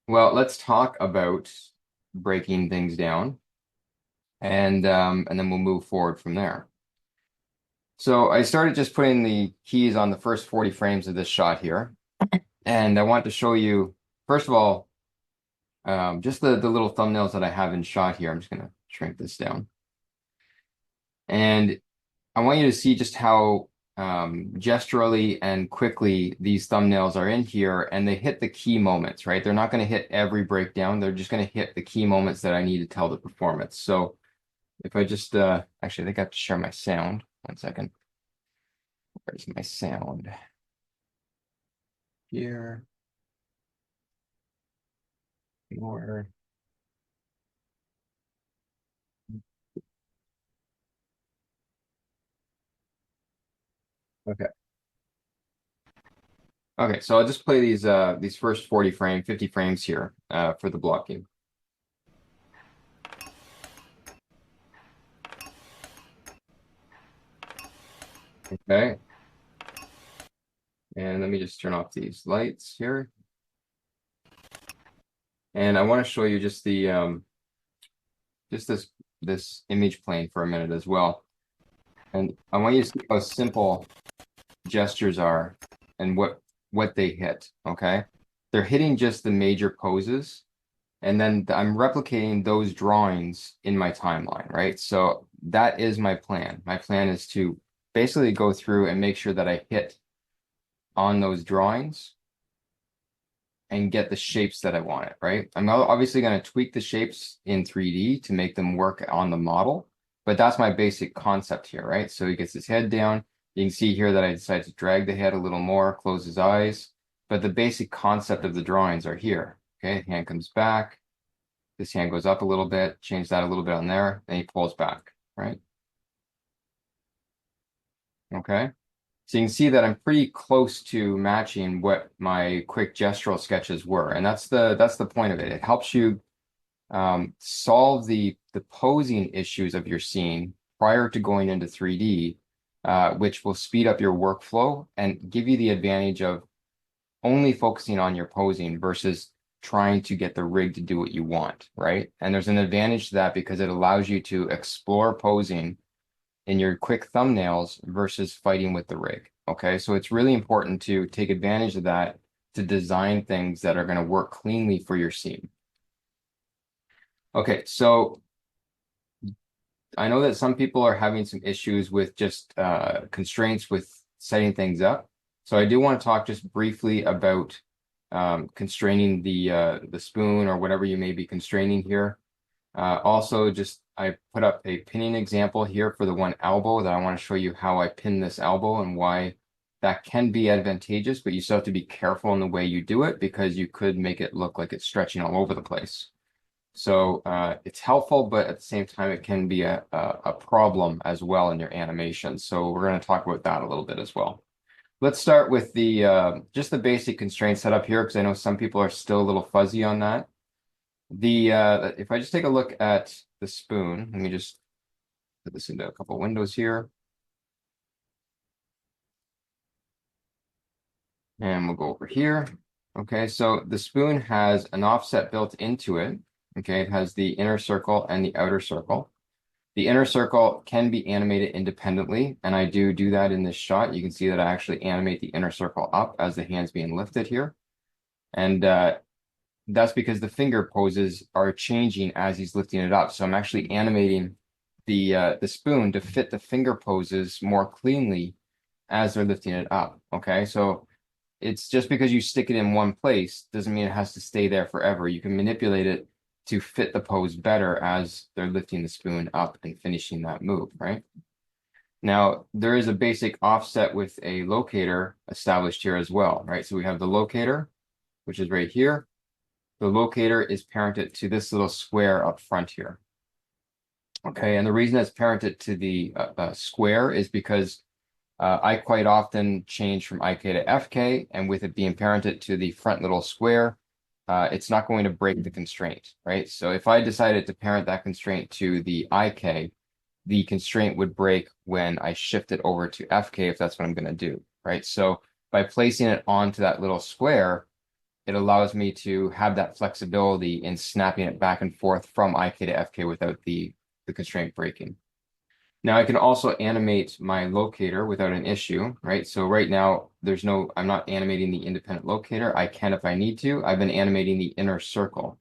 Well, let's talk about breaking things down and then we'll move forward from there. So I started just putting the keys on the first 40 frames of this shot here. And I want to show you, first of all, just the little thumbnails that I have in shot here. I'm just gonna shrink this down. And I want you to see just how gesturally and quickly these thumbnails are in here, and they hit the key moments, right? They're not going to hit every breakdown. They're just going to hit the key moments that I need to tell the performance. So if I just actually, I think I have to share my sound. One second. Where's my sound? Here. More. Okay. Okay, so I'll just play these first 40 frame, 50 frames here for the blocking. Okay. And let me just turn off these lights here. And I want to show you just the just this image plane for a minute as well. And I want you to see how simple gestures are and what they hit, okay? They're hitting just the major poses, and then I'm replicating those drawings in my timeline, right? So that is my plan. My plan is to basically go through and make sure that I hit on those drawings and get the shapes that I want it, right? I'm obviously going to tweak the shapes in 3D to make them work on the model, but that's my basic concept here, right? So he gets his head down. You can see here that I decided to drag the head a little more, close his eyes, but the basic concept of the drawings are here, okay? Hand comes back, this hand goes up a little bit, change that a little bit on there, then he pulls back, right? Okay. So you can see that I'm pretty close to matching what my quick gestural sketches were, and that's the point of it. It helps you solve the posing issues of your scene prior to going into 3D, which will speed up your workflow and give you the advantage of only focusing on your posing versus trying to get the rig to do what you want, right? And there's an advantage to that because it allows you to explore posing in your quick thumbnails versus fighting with the rig. Okay, so it's really important to take advantage of that to design things that are going to work cleanly for your scene. Okay, so I know that some people are having some issues with just constraints with setting things up. So I do want to talk just briefly about constraining the spoon or whatever you may be constraining here. Also, just I put up a pinning example here for the one elbow that I want to show you how I pin this elbow and why that can be advantageous, but you still have to be careful in the way you do it because you could make it look like it's stretching all over the place. So it's helpful, but at the same time, it can be a problem as well in your animation. So we're going to talk about that a little bit as well. Let's start with the just the basic constraint setup here, because I know some people are still a little fuzzy on that. If I just take a look at the spoon, let me just put this into a couple windows here, and we'll go over here. Okay, so the spoon has an offset built into it. Okay, it has the inner circle and the outer circle. The inner circle can be animated independently, and I do that in this shot. You can see that I actually animate the inner circle up as the hand's being lifted here. And that's because the finger poses are changing as he's lifting it up. So I'm actually animating the spoon to fit the finger poses more cleanly as they're lifting it up. Okay, so it's just because you stick it in one place doesn't mean it has to stay there forever. You can manipulate it to fit the pose better as they're lifting the spoon up and finishing that move, right? Now, there is a basic offset with a locator established here as well, right? So we have the locator, which is right here. The locator is parented to this little square up front here. Okay, and the reason it's parented to the square is because I quite often change from IK to FK, and with it being parented to the front little square, it's not going to break the constraint, right? So if I decided to parent that constraint to the IK, the constraint would break when I shift it over to FK if that's what I'm going to do, right? So by placing it onto that little square, it allows me to have that flexibility in snapping it back and forth from IK to FK without the constraint breaking. Now I can also animate my locator without an issue, right? So right now I'm not animating the independent locator. I can if I need to. I've been animating the inner circle.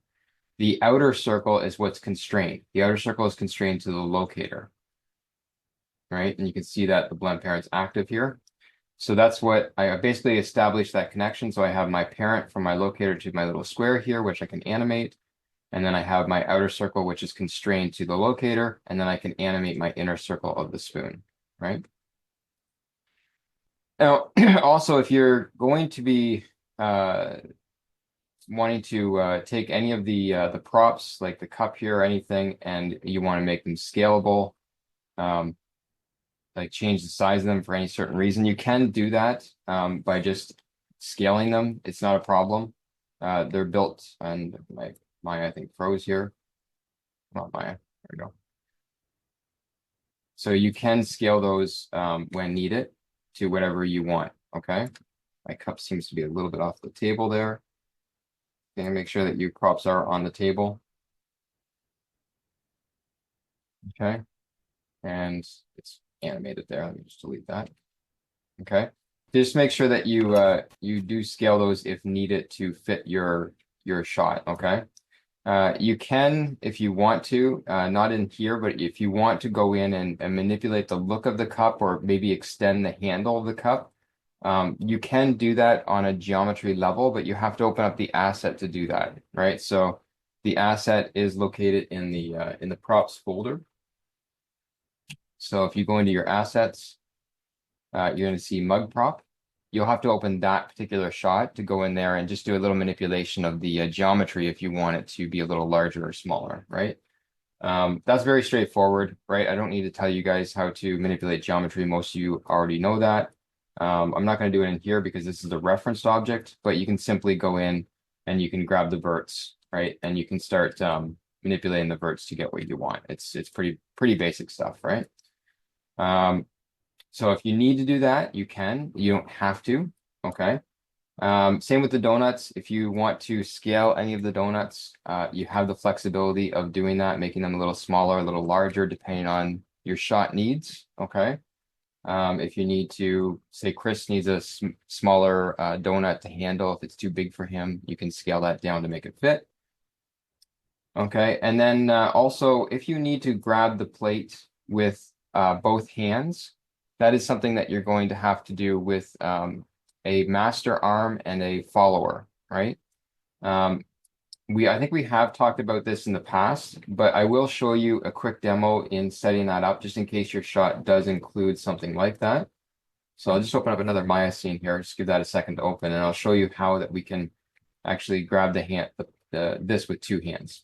The outer circle is what's constrained. The outer circle is constrained to the locator, right? And you can see that the blend parent's active here. So that's what I basically established that connection. So I have my parent from my locator to my little square here, which I can animate. And then I have my outer circle, which is constrained to the locator. And then I can animate my inner circle of the spoon, right? Now, also, if you're going to be wanting to take any of the props, like the cup here or anything, and you want to make them scalable, like change the size of them for any certain reason, you can do that by just scaling them. It's not a problem. They're built, and Maya, I think, froze here. Not Maya. There we go. So you can scale those when needed to whatever you want. Okay. My cup seems to be a little bit off the table there. Okay, make sure that your props are on the table. Okay. And it's animated there. Let me just delete that. Okay. Just make sure that you do scale those if needed to fit your shot. Okay. You can, if you want to, not in here, but if you want to go in and manipulate the look of the cup or maybe extend the handle of the cup, you can do that on a geometry level, but you have to open up the asset to do that, right? So the asset is located in the props folder. So if you go into your assets, you're going to see mug prop. You'll have to open that particular shot to go in there and just do a little manipulation of the geometry if you want it to be a little larger or smaller, right? That's very straightforward, right? I don't need to tell you guys how to manipulate geometry. Most of you already know that. I'm not going to do it in here because this is a referenced object, but you can simply go in and you can grab the verts, right? And you can start manipulating the verts to get what you want. It's pretty basic stuff, right? So if you need to do that, you can. You don't have to, okay? Same with the donuts. If you want to scale any of the donuts, you have the flexibility of doing that, making them a little smaller, a little larger, depending on your shot needs, okay? If you need to, say Chris needs a smaller donut to handle, if it's too big for him, you can scale that down to make it fit. Okay, and then also, if you need to grab the plate with both hands, that is something that you're going to have to do with a master arm and a follower, right? I think we have talked about this in the past, but I will show you a quick demo in setting that up, just in case your shot does include something like that. So I'll just open up another Maya scene here, just give that a second to open, and I'll show you how that we can actually grab this with two hands.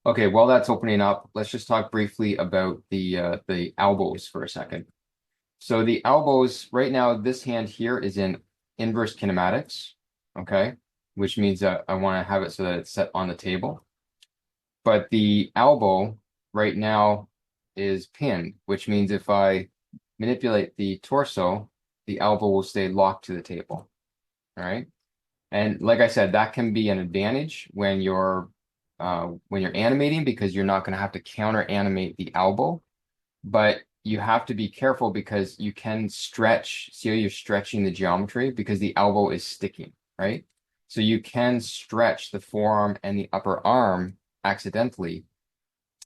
Okay, while that's opening up, let's just talk briefly about the elbows for a second. So the elbows, right now, this hand here is in inverse kinematics, okay? Which means that I want to have it so that it's set on the table. But the elbow right now is pinned, which means if I manipulate the torso, the elbow will stay locked to the table, all right? And like I said, that can be an advantage when you're animating because you're not going to have to counter animate the elbow, but you have to be careful because you can stretch, see how you're stretching the geometry because the elbow is sticking, right? So you can stretch the forearm and the upper arm accidentally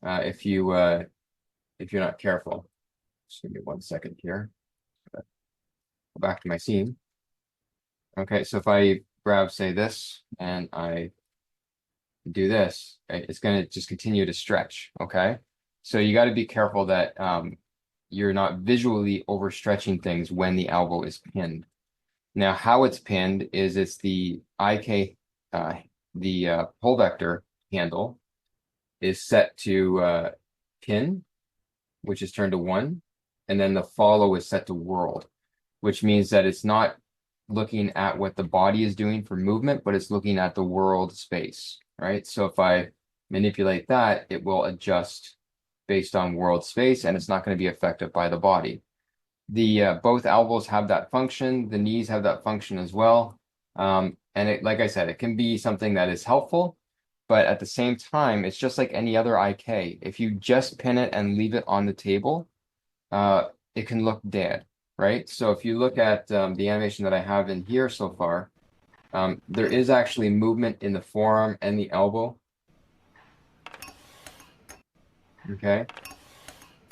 if you're not careful. Just give me 1 second here. Go back to my scene. Okay, so if I grab, say, this and I do this, right, it's going to just continue to stretch, okay? So you got to be careful that you're not visually overstretching things when the elbow is pinned. Now, how it's pinned is it's the IK, the pole vector handle is set to pin, which is turned to 1, and then the follow is set to world, which means that it's not looking at what the body is doing for movement, but it's looking at the world space, right? So if I manipulate that, it will adjust based on world space, and it's not going to be affected by the body. The both elbows have that function. The knees have that function as well. And it, like I said, it can be something that is helpful, but at the same time, it's just like any other IK. If you just pin it and leave it on the table, it can look dead, right? So if you look at the animation that I have in here so far, there is actually movement in the forearm and the elbow, okay?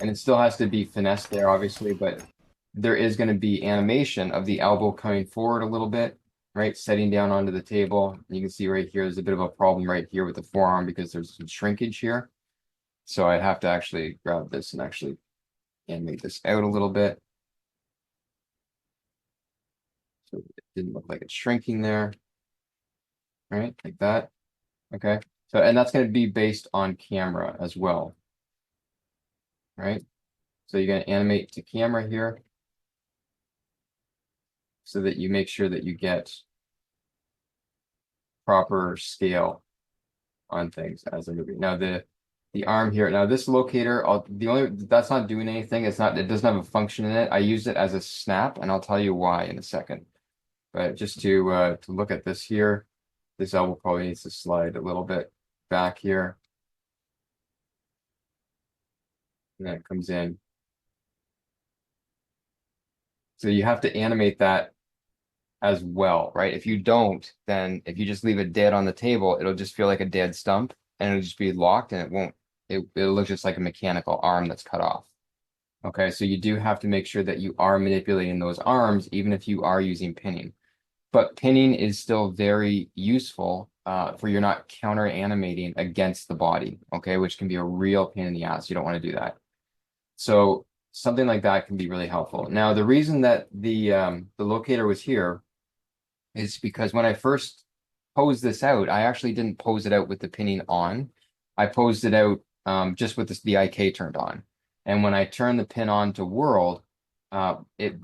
And it still has to be finessed there, obviously, but there is going to be animation of the elbow coming forward a little bit, right? Setting down onto the table. You can see right here, there's a bit of a problem right here with the forearm because there's some shrinkage here. So I'd have to actually grab this and actually animate this out a little bit. So it didn't look like it's shrinking there, right? Like that. Okay. So, and that's going to be based on camera as well, right? So you're going to animate to camera here so that you make sure that you get proper scale on things as they're moving. Now the arm here, now this locator, the only that's not doing anything. It doesn't have a function in it. I use it as a snap, and I'll tell you why in a second. But just to look at this here, this elbow probably needs to slide a little bit back here. And then it comes in. So you have to animate that as well, right? If you don't, then if you just leave it dead on the table, it'll just feel like a dead stump and it'll just be locked and it'll look just like a mechanical arm that's cut off. Okay, so you do have to make sure that you are manipulating those arms, even if you are using pinning. But pinning is still very useful for you're not counter animating against the body, okay, which can be a real pain in the ass. You don't want to do that. So something like that can be really helpful. Now, the reason that the locator was here is because when I first posed this out, I actually didn't pose it out with the pinning on. I posed it out just with the IK turned on. And when I turned the pin on to world, it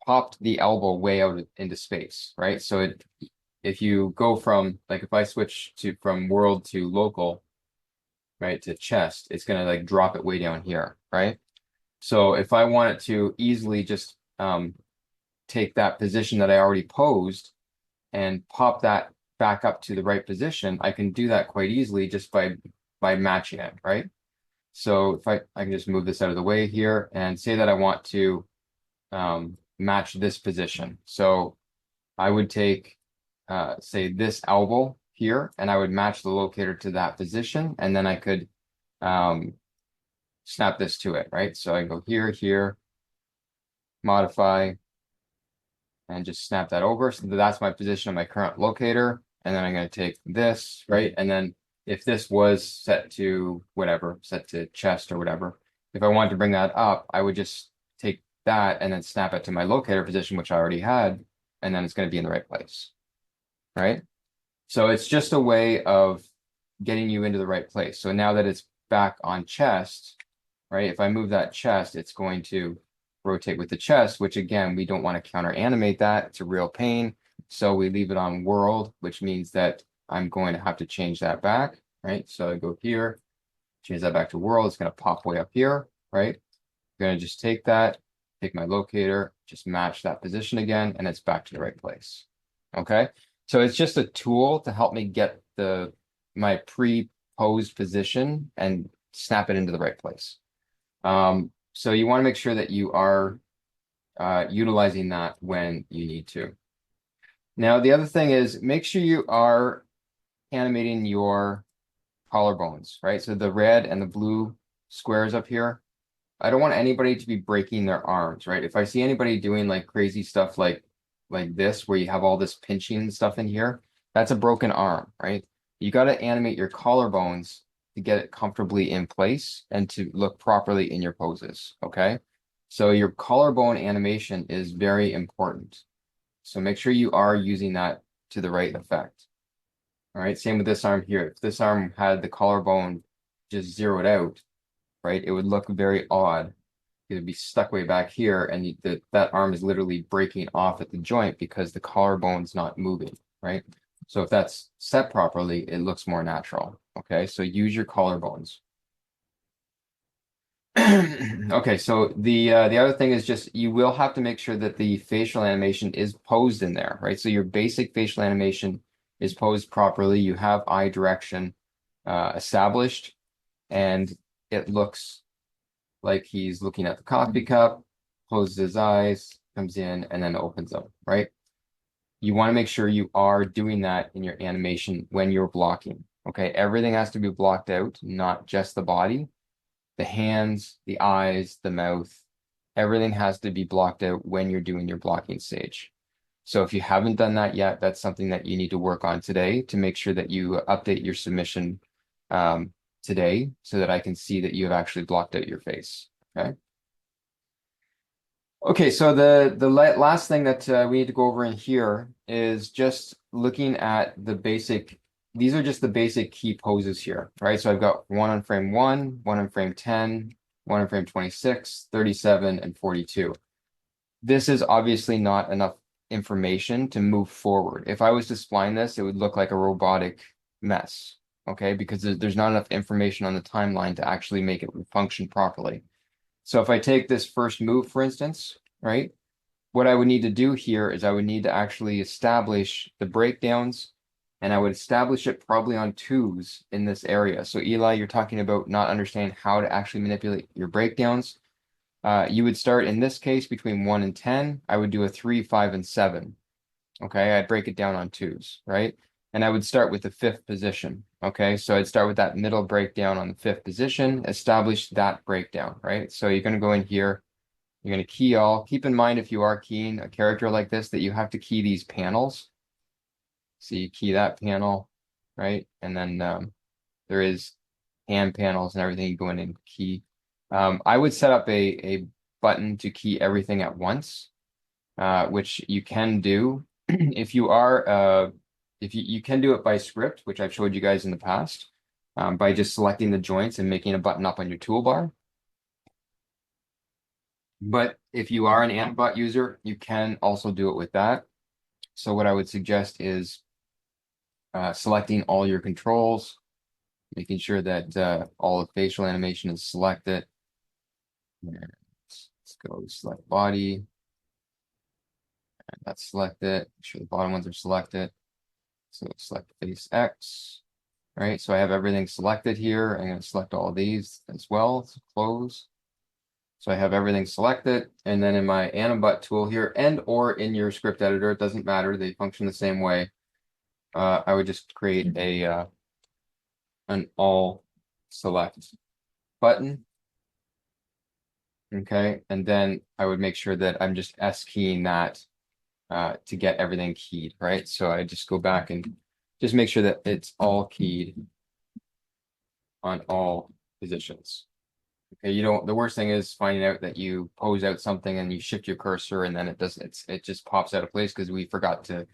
popped the elbow way out into space, right? So if you go from, like if I switch from world to local, right, to chest, it's gonna like drop it way down here, right? So if I wanted to easily just take that position that I already posed and pop that back up to the right position, I can do that quite easily just by matching it, right? So if I can just move this out of the way here and say that I want to match this position. So I would take say this elbow here and I would match the locator to that position and then I could snap this to it, right? So I go here, here, modify, and just snap that over. So that's my position of my current locator. And then I'm going to take this, right? And then if this was set to whatever, set to chest or whatever, if I wanted to bring that up, I would just take that and then snap it to my locator position, which I already had, and then it's going to be in the right place, right? So it's just a way of getting you into the right place. So now that it's back on chest, right? If I move that chest, it's going to rotate with the chest, which again, we don't want to counter animate that. It's a real pain. So we leave it on world, which means that I'm going to have to change that back, right? So I go here, change that back to world. It's going to pop way up here, right? I'm going to just take that, take my locator, just match that position again, and it's back to the right place. Okay. So it's just a tool to help me get my pre-posed position and snap it into the right place. So you want to make sure that you are utilizing that when you need to. Now, the other thing is make sure you are animating your collarbones, right? So the red and the blue squares up here, I don't want anybody to be breaking their arms, right? If I see anybody doing like crazy stuff like this, where you have all this pinching stuff in here, that's a broken arm, right? You got to animate your collarbones to get it comfortably in place and to look properly in your poses, okay? So your collarbone animation is very important. So make sure you are using that to the right effect. All right, same with this arm here. If this arm had the collarbone just zeroed out, right, it would look very odd. It would be stuck way back here, and that arm is literally breaking off at the joint because the collarbone's not moving, right? So if that's set properly, it looks more natural. Okay, so use your collarbones. Okay, so the other thing is just you will have to make sure that the facial animation is posed in there, right? So your basic facial animation is posed properly. You have eye direction established, and it looks like he's looking at the coffee cup, closes his eyes, comes in, and then opens them, right? You want to make sure you are doing that in your animation when you're blocking. Okay, everything has to be blocked out, not just the body. The hands, the eyes, the mouth, everything has to be blocked out when you're doing your blocking stage. So if you haven't done that yet, that's something that you need to work on today to make sure that you update your submission today so that I can see that you have actually blocked out your face. Okay. Okay, so the last thing that we need to go over in here is just looking at the basic, these are just the basic key poses here, right? So I've got one on frame 1, one on frame 10, one on frame 26, 37, and 42. This is obviously not enough information to move forward. If I was to spline this, it would look like a robotic mess, okay? Because there's not enough information on the timeline to actually make it function properly. So if I take this first move, for instance, right, what I would need to do here is I would need to actually establish the breakdowns, and I would establish it probably on twos in this area. So Eli, you're talking about not understanding how to actually manipulate your breakdowns. You would start in this case between 1 and 10. I would do a 3, 5, and 7. Okay, I'd break it down on twos, right? And I would start with the fifth position. Okay, so I'd start with that middle breakdown on the fifth position, establish that breakdown, right? So you're going to go in here, you're going to key all. Keep in mind if you are keying a character like this that you have to key these panels. So you key that panel, right? And then there is hand panels and everything you go in and key. I would set up a button to key everything at once, which you can do. If you are, if you can do it by script, which I've showed you guys in the past, by just selecting the joints and making a button up on your toolbar. But if you are an Antbot user, you can also do it with that. So what I would suggest is selecting all your controls, making sure that all the facial animation is selected. Let's go select body, and that's selected. Make sure the bottom ones are selected. So select face X, right? So I have everything selected here. I'm going to select all of these as well. So close. So I have everything selected, and then in my Animbot tool here, and or in your script editor, it doesn't matter. They function the same way. I would just create a an all select button. Okay, and then I would make sure that I'm just S keying that to get everything keyed, right? So I just go back and just make sure that it's all keyed on all positions. Okay, you don't, the worst thing is finding out that you pose out something and you shift your cursor and then it doesn't, it just pops out of place because we forgot to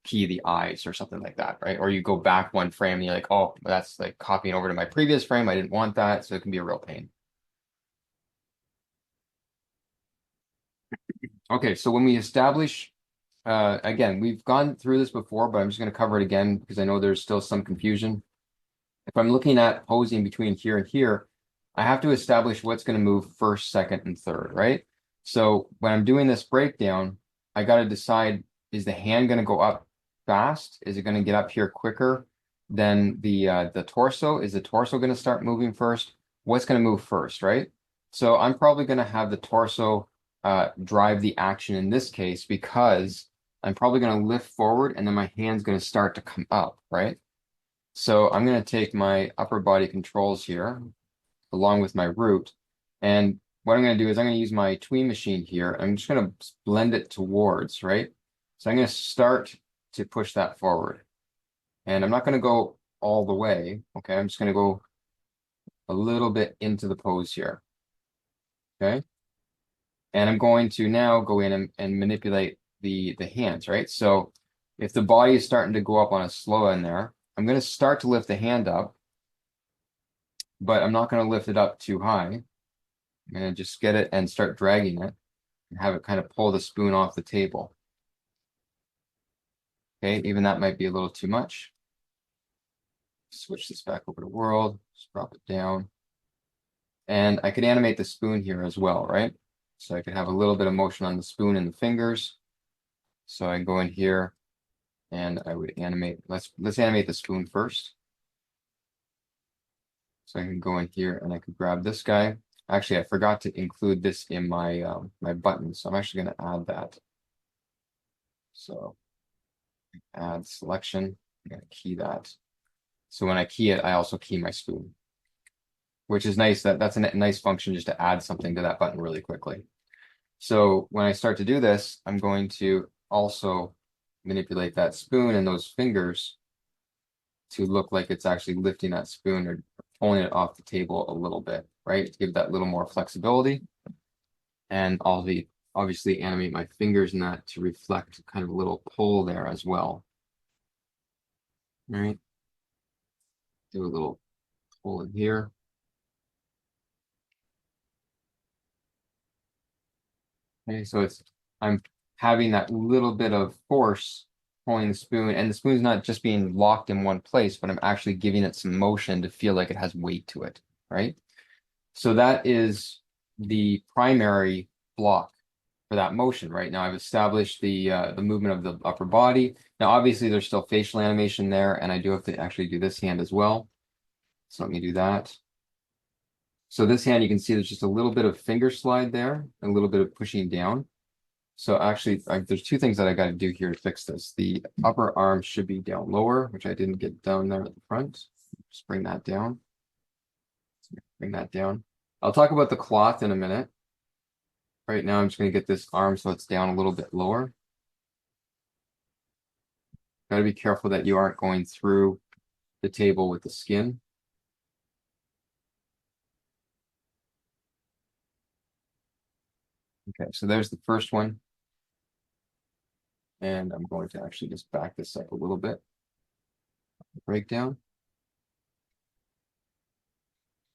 key the eyes or something like that, right? Or you go back one frame and you're like, oh, that's like copying over to my previous frame. I didn't want that. So it can be a real pain. Okay, so when we establish, again, we've gone through this before, but I'm just going to cover it again because I know there's still some confusion. If I'm looking at posing between here and here, I have to establish what's going to move first, second, and third, right? So when I'm doing this breakdown, I got to decide, is the hand going to go up fast? Is it going to get up here quicker than the torso? Is the torso going to start moving first? What's going to move first, right? So I'm probably going to have the torso drive the action in this case because I'm probably going to lift forward and then my hand's going to start to come up, right? So I'm going to take my upper body controls here along with my root. And what I'm going to do is I'm going to use my tween machine here. I'm just going to blend it towards, right? So I'm going to start to push that forward. And I'm not going to go all the way. Okay, I'm just going to go a little bit into the pose here. Okay. And I'm going to now go in and manipulate the hands, right? So if the body is starting to go up on a slow end there, I'm going to start to lift the hand up, but I'm not going to lift it up too high. I'm going to just get it and start dragging it and have it kind of pull the spoon off the table. Okay, even that might be a little too much. Switch this back over to world, just drop it down. And I could animate the spoon here as well, right? So I could have a little bit of motion on the spoon and the fingers. So I go in here and I would animate, let's animate the spoon first. So I can go in here and I could grab this guy. Actually, I forgot to include this in my my button, so I'm actually going to add that. So add selection. I'm going to key that. So when I key it, I also key my spoon, which is nice. That's a nice function just to add something to that button really quickly. So when I start to do this, I'm going to also manipulate that spoon and those fingers to look like it's actually lifting that spoon or pulling it off the table a little bit, right? To give that little more flexibility. And I'll obviously animate my fingers in that to reflect kind of a little pull there as well. All right. Do a little pull in here. Okay, so I'm having that little bit of force pulling the spoon, and the spoon's not just being locked in one place, but I'm actually giving it some motion to feel like it has weight to it, right? So that is the primary block for that motion, right? Now I've established the movement of the upper body. Now obviously there's still facial animation there, and I do have to actually do this hand as well. So let me do that. So this hand, you can see there's just a little bit of finger slide there, a little bit of pushing down. So actually, there's two things that I got to do here to fix this. The upper arm should be down lower, which I didn't get down there at the front. Just bring that down. Bring that down. I'll talk about the cloth in a minute. Right now, I'm just going to get this arm so it's down a little bit lower. Got to be careful that you aren't going through the table with the skin. Okay, so there's the first one. And I'm going to actually just back this up a little bit. Breakdown.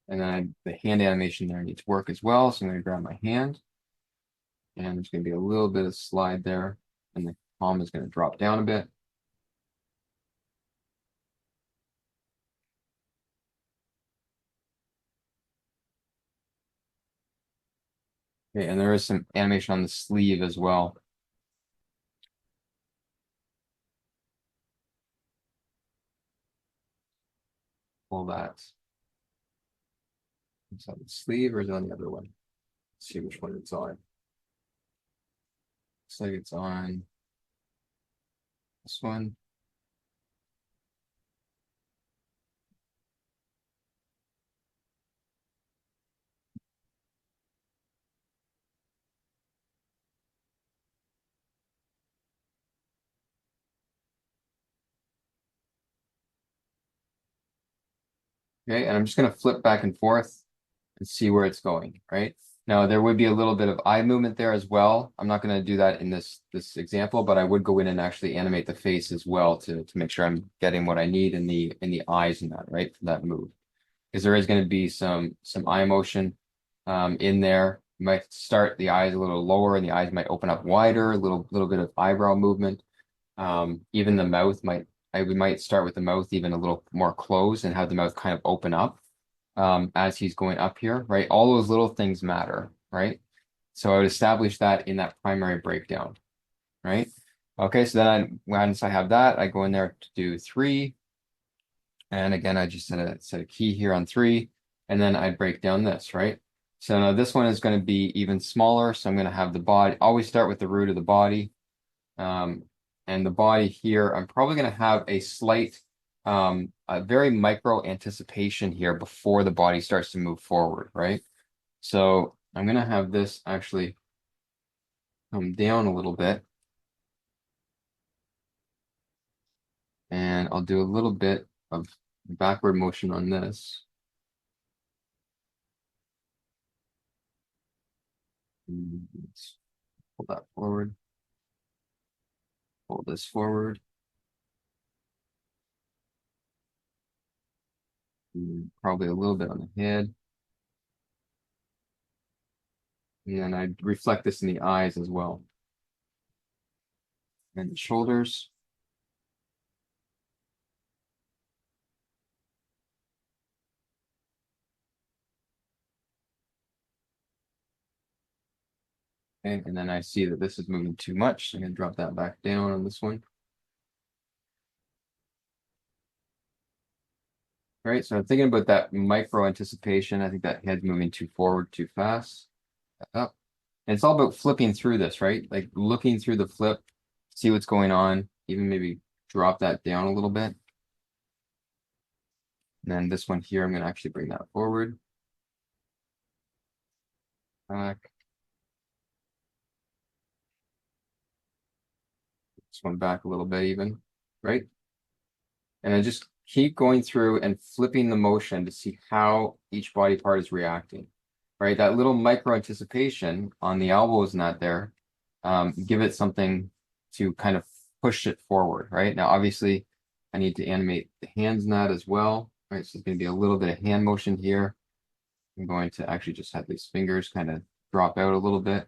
And then the hand animation there needs work as well. So I'm going to grab my hand. And there's going to be a little bit of slide there. And the palm is going to drop down a bit. Okay, and there is some animation on the sleeve as well. Pull that. Is that the sleeve or is it on the other one? Let's see which one it's on. Looks like it's on this one. Okay, and I'm just going to flip back and forth and see where it's going, right? Now, there would be a little bit of eye movement there as well. I'm not going to do that in this example, but I would go in and actually animate the face as well to make sure I'm getting what I need in the eyes and that, right, for that move. Because there is going to be some eye motion in there. You might start the eyes a little lower and the eyes might open up wider, a little bit of eyebrow movement. Even the mouth we might start with the mouth even a little more closed and have the mouth kind of open up as he's going up here, right? All those little things matter, right? So I would establish that in that primary breakdown, right? Okay, so then once I have that, I go in there to do 3. And again, I just set a key here on 3, and then I break down this, right? So now this one is going to be even smaller. So I'm going to have the body, always start with the root of the body. And the body here, I'm probably going to have a slight, a very micro anticipation here before the body starts to move forward, right? So I'm going to have this actually come down a little bit. And I'll do a little bit of backward motion on this. Let's pull that forward. Pull this forward. Probably a little bit on the head. And then I reflect this in the eyes as well. And the shoulders. Okay, and then I see that this is moving too much, so I'm gonna drop that back down on this one. All right, so I'm thinking about that micro anticipation. I think that head's moving too forward, too fast. Up. And it's all about flipping through this, right? Like looking through the flip, see what's going on, even maybe drop that down a little bit. And then this one here, I'm gonna actually bring that forward. Back. This one back a little bit even, right? And I just keep going through and flipping the motion to see how each body part is reacting, right? That little micro anticipation on the elbow is not there. Give it something to kind of push it forward, right? Now, obviously, I need to animate the hands in that as well, right? So it's going to be a little bit of hand motion here. I'm going to actually just have these fingers kind of drop out a little bit.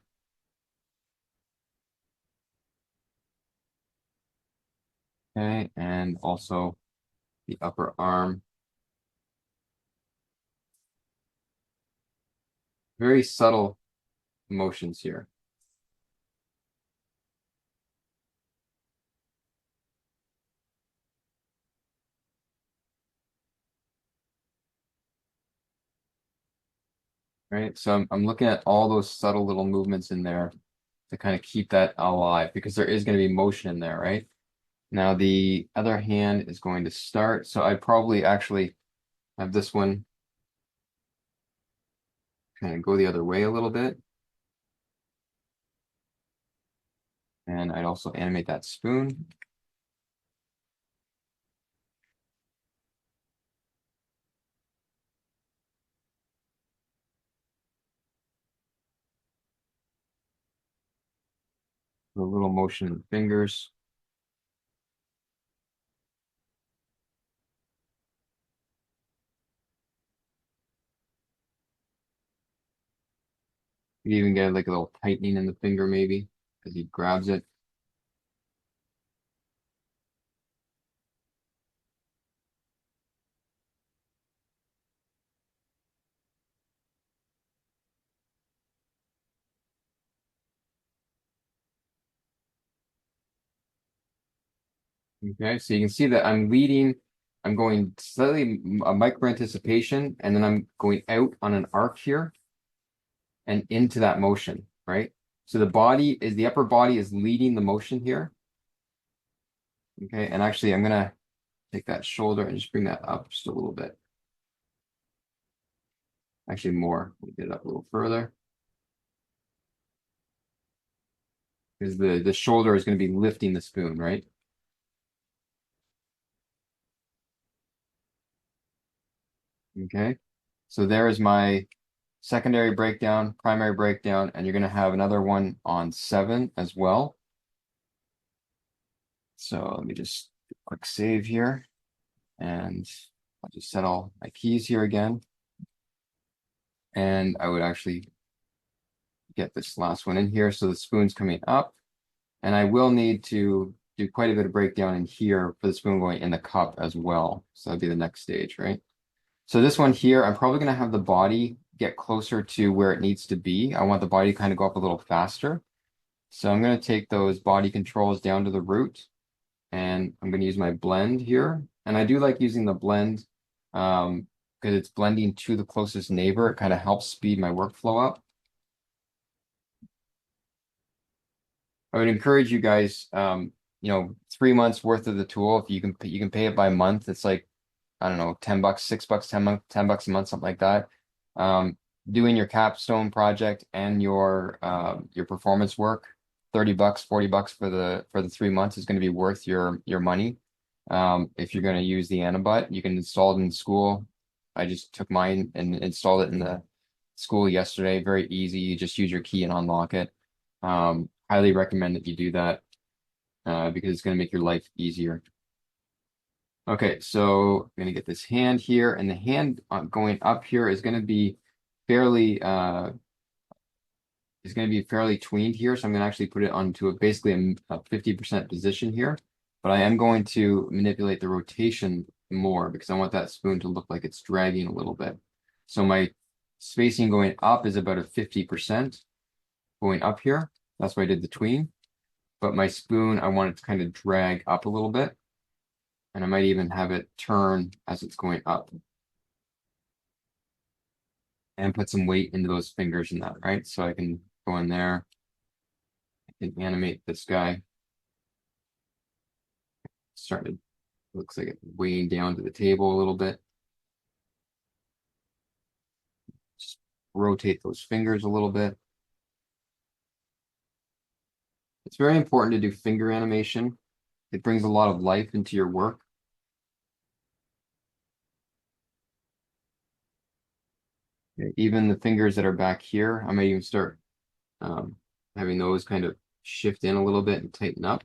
Okay, and also the upper arm. Very subtle motions here. Right, so I'm looking at all those subtle little movements in there to kind of keep that alive because there is going to be motion in there, right? Now the other hand is going to start, so I'd probably actually have this one kind of go the other way a little bit. And I'd also animate that spoon. A little motion in the fingers. You even get like a little tightening in the finger maybe as he grabs it. Okay, so you can see that I'm leading, I'm going slightly a micro anticipation, and then I'm going out on an arc here and into that motion, right? So the upper body is leading the motion here. Okay, and actually I'm gonna take that shoulder and just bring that up just a little bit. Actually more, we'll get it up a little further. Because the shoulder is going to be lifting the spoon, right? Okay, so there is my secondary breakdown, primary breakdown, and you're going to have another one on 7 as well. So let me just do a quick save here, and I'll just set all my keys here again. And I would actually get this last one in here. So the spoon's coming up, and I will need to do quite a bit of breakdown in here for the spoon going in the cup as well. So that'd be the next stage, right? So this one here, I'm probably going to have the body get closer to where it needs to be. I want the body to kind of go up a little faster. So I'm going to take those body controls down to the root, and I'm going to use my blend here. And I do like using the blend because it's blending to the closest neighbor. It kind of helps speed my workflow up. I would encourage you guys, 3 months worth of the tool. If you can pay it by month. It's like, I don't know, $10, $6, 10 bucks a month, something like that. Doing your capstone project and your performance work, 30 bucks, 40 bucks for the 3 months is going to be worth your money. If you're going to use the Anabut, you can install it in school. I just took mine and installed it in the school yesterday. Very easy. You just use your key and unlock it. Highly recommend that you do that because it's going to make your life easier. Okay, so I'm going to get this hand here, and the hand going up here is going to be fairly tweened here. So I'm going to actually put it onto basically a 50% position here, but I am going to manipulate the rotation more because I want that spoon to look like it's dragging a little bit. So my spacing going up is about a 50%. going up here. That's why I did the tween. But my spoon, I want it to kind of drag up a little bit. And I might even have it turn as it's going up. And put some weight into those fingers in that, right? So I can go in there. I can animate this guy. Started, looks like it's weighing down to the table a little bit. Just rotate those fingers a little bit. It's very important to do finger animation. It brings a lot of life into your work. Okay, even the fingers that are back here, I might even start having those kind of shift in a little bit and tighten up.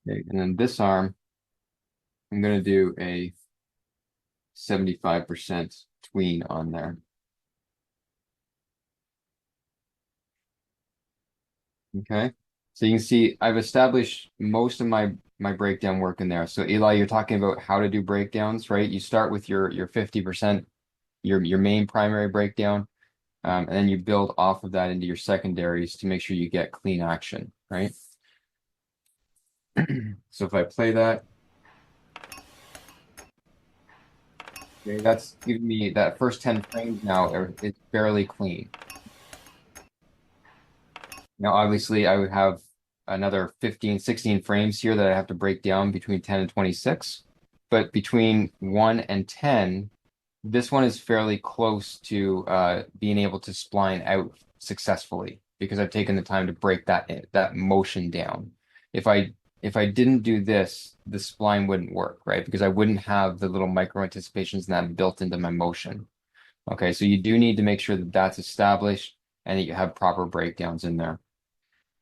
Okay, and then this arm, I'm going to do a 75% tween on there. Okay, so you can see I've established most of my breakdown work in there. So Eli, you're talking about how to do breakdowns, right? You start with your 50%, your main primary breakdown, and then you build off of that into your secondaries to make sure you get clean action, right? So if I play that, okay, that's giving me that first 10 frames now it's fairly clean. Now, obviously, I would have another 15, 16 frames here that I have to break down between 10 and 26. But between 1 and 10, this one is fairly close to being able to spline out successfully because I've taken the time to break that motion down. If I didn't do this, the spline wouldn't work, right? Because I wouldn't have the little micro anticipations that built into my motion. Okay, so you do need to make sure that that's established and that you have proper breakdowns in there.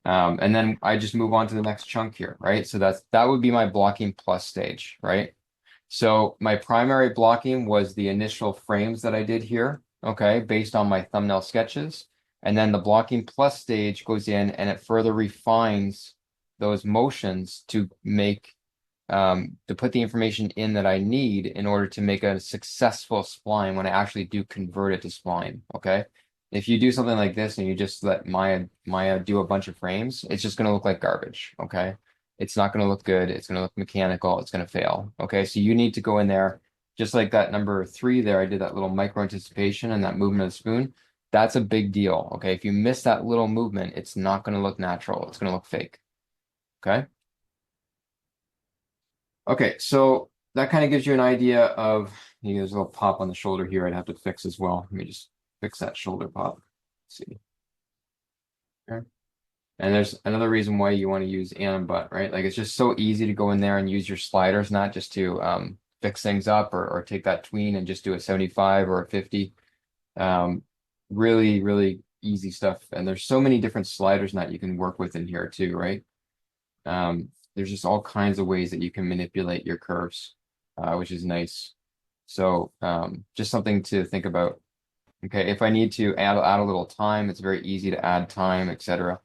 And then I just move on to the next chunk here, right? So that would be my blocking plus stage, right? So my primary blocking was the initial frames that I did here, okay, based on my thumbnail sketches. And then the blocking plus stage goes in and it further refines those motions to make to put the information in that I need in order to make a successful spline when I actually do convert it to spline, okay? If you do something like this and you just let Maya do a bunch of frames, it's just going to look like garbage, okay? It's not going to look good. It's going to look mechanical. It's going to fail, okay? So you need to go in there, just like that number 3 there, I did that little micro anticipation and that movement of the spoon. That's a big deal, okay? If you miss that little movement, it's not going to look natural. It's going to look fake, okay? Okay, so that kind of gives you an idea of, there's a little pop on the shoulder here I'd have to fix as well. Let me just fix that shoulder pop. Let's see. Okay. And there's another reason why you want to use anim butt, right? Like it's just so easy to go in there and use your sliders, not just to fix things up or take that tween and just do a 75 or a 50. Really, really easy stuff. And there's so many different sliders that you can work with in here too, right? There's just all kinds of ways that you can manipulate your curves, which is nice. So just something to think about. Okay, if I need to add a little time, it's very easy to add time, etc.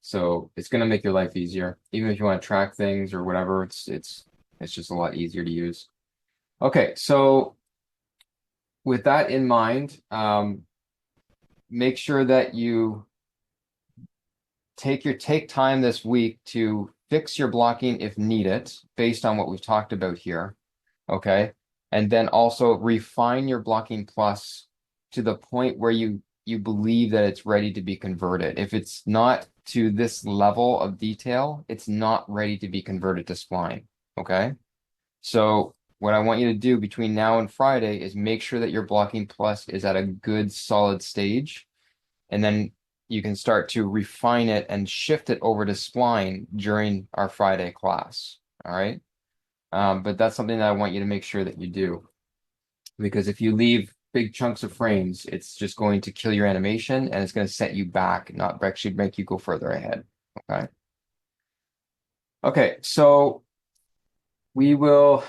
So it's going to make your life easier. Even if you want to track things or whatever, it's just a lot easier to use. Okay, so with that in mind, make sure that you take time this week to fix your blocking if needed, based on what we've talked about here. Okay. And then also refine your blocking plus to the point where you believe that it's ready to be converted. If it's not to this level of detail, it's not ready to be converted to spline. Okay. So what I want you to do between now and Friday is make sure that your blocking plus is at a good solid stage. And then you can start to refine it and shift it over to spline during our Friday class. All right. But that's something that I want you to make sure that you do. Because if you leave big chunks of frames, it's just going to kill your animation and it's going to set you back, not actually make you go further ahead. Okay. Okay, so we will